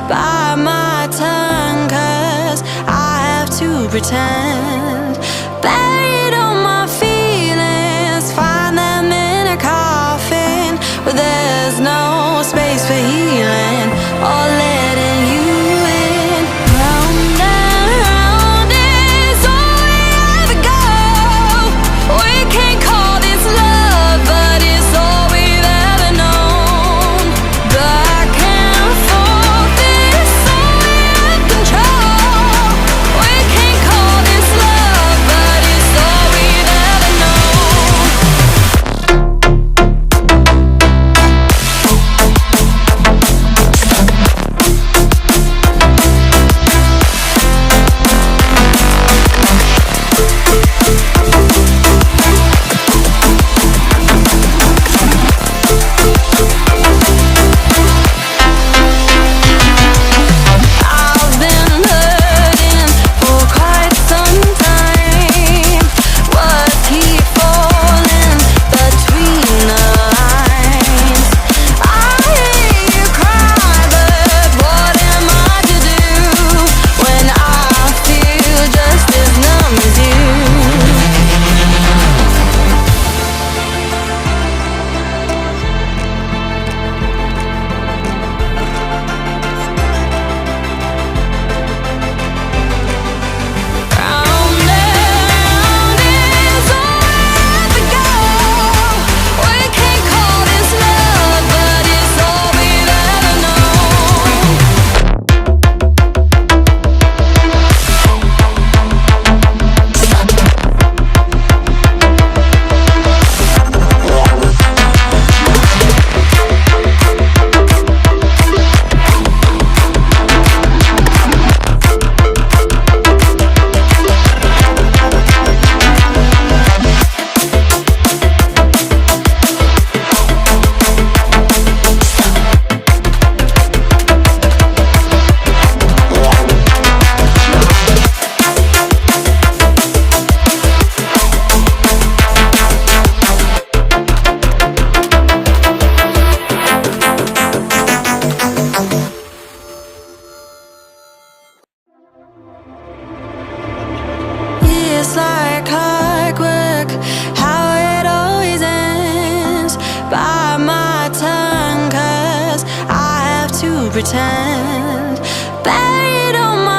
bite my tongue, 'cause I have to pretend. Buried all my feelings, find them in a coffin where there's no space for healing or letting you in. Round and round is all we ever go. We can't call this love, but it's all we've ever known. Back and forth is all we have control. We can't call this love, but it's all we've ever known. I've been hurting for quite some time. Words keep falling between the lines. I hear you cry, but what am I to do when I feel just as numb as you? Round and round is all we ever go. We can't call this love, but it's all we've ever known. It's like clockwork, how it always ends. Bite my tongue, 'cause I have to pretend. Buried all my